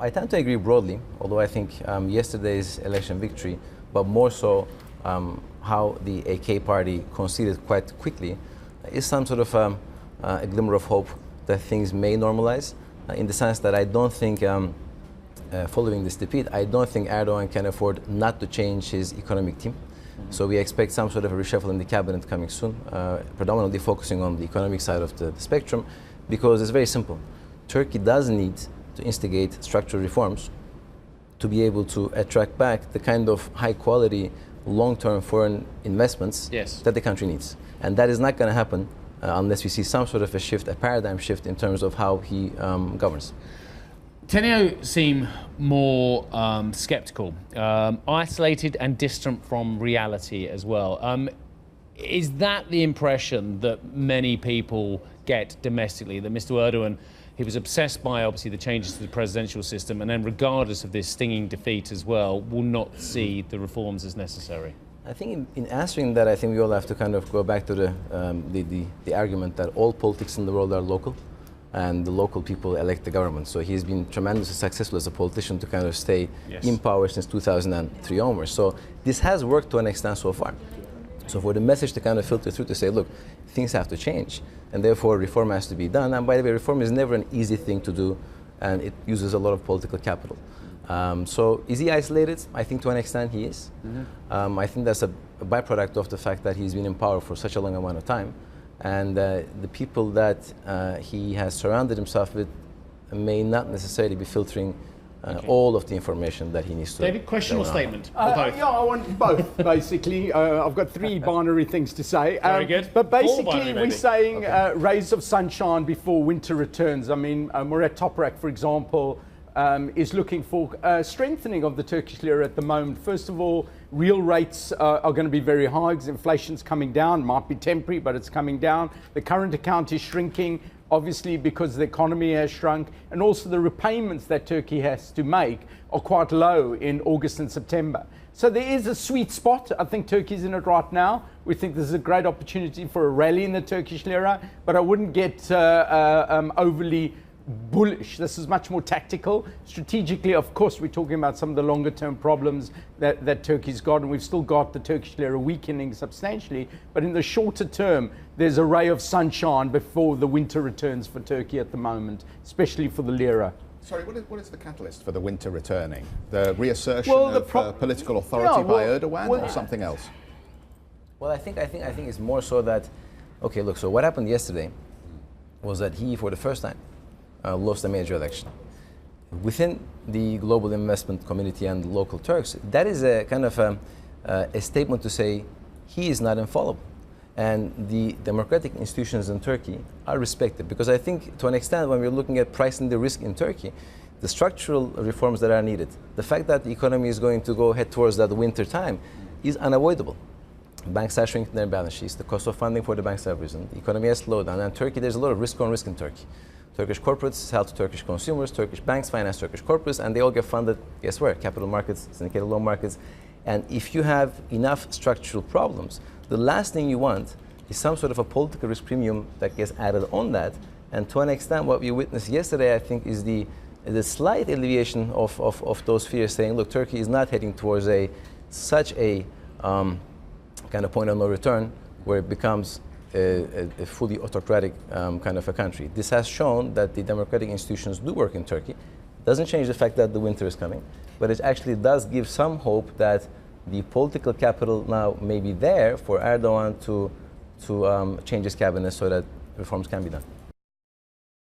I tend to agree broadly, although I think yesterday's election victory, but more so how the AK party conceded quite quickly, is some sort of a glimmer of hope that things may normalize, in the sense that I don't think, following this defeat, I don't think Erdogan can afford not to change his economic team. So we expect some sort of a reshuffle in the cabinet coming soon, predominantly focusing on the economic side of the spectrum, because it's very simple. Turkey does need to instigate structural reforms to be able to attract back the kind of high-quality, long-term foreign investments that the country needs. And that is not going to happen unless we see some sort of a shift, a paradigm shift in terms of how he governs. Teneo seem more sceptical, isolated and distant from reality as well. Is that the impression that many people get domestically, that Mr. Erdogan, he was obsessed by, obviously, the changes to the presidential system, and then regardless of this stinging defeat as well, will not see the reforms as necessary? I think in answering that, I think we all have to kind of go back to the argument that all politics in the world are local, and the local people elect the government. So he's been tremendously successful as a politician to kind of stay in power since 2003 onwards. So this has worked to an extent so far. So for the message to kind of filter through to say, look, things have to change, and therefore reform has to be done. And by the way, reform is never an easy thing to do, and it uses a lot of political capital. So is he isolated? I think to an extent he is. I think that's a byproduct of the fact that he's been in power for such a long amount of time. And the people that he has surrounded himself with may not necessarily be filtering all of the information that he needs to. David, question or statement? Yeah, I want both, basically. I've got three binary things to say. Very good. But basically, we're saying rays of sunshine before winter returns. I mean, Murat Toprak, for example, is looking for strengthening of the Turkish lira at the moment. First of all, real rates are going to be very high because inflation's coming down. Might be temporary, but it's coming down. The current account is shrinking, obviously because the economy has shrunk, and also the repayments that Turkey has to make are quite low in August and September. So there is a sweet spot. I think Turkey's in it right now. We think this is a great opportunity for a rally in the Turkish lira, but I wouldn't get overly bullish. This is much more tactical. Strategically, of course, we're talking about some of the longer term problems that Turkey's got, and we've still got the Turkish lira weakening substantially. But in the shorter term, there's a ray of sunshine before the winter returns for Turkey at the moment, especially for the lira. Sorry, what is the catalyst for the winter returning? The reassertion of political authority by Erdogan, or something else? Well, I think it's more so that, okay, look, so what happened yesterday was that he, for the first time, lost a major election. Within the global investment community and local Turks, that is a kind of a statement to say he is not infallible. And the democratic institutions in Turkey are respected, because I think to an extent when we're looking at pricing the risk in Turkey, the structural reforms that are needed, the fact that the economy is going to go head towards that winter time is unavoidable. Banks are shrinking their balance sheets, the cost of funding for the banks have risen, the economy has slowed down, and Turkey, there's a lot of risk on risk in Turkey. Turkish corporates sell to Turkish consumers, Turkish banks finance Turkish corporates, and they all get funded, guess where? Capital markets, syndicated loan markets. And if you have enough structural problems, the last thing you want is some sort of a political risk premium that gets added on that. And to an extent, what we witnessed yesterday, I think, is the slight alleviation of those fears, saying, look, Turkey is not heading towards such a kind of point of no return where it becomes a fully autocratic kind of a country. This has shown that the democratic institutions do work in Turkey. It doesn't change the fact that the winter is coming, but it actually does give some hope that the political capital now may be there for Erdogan to change his cabinet so that reforms can be done.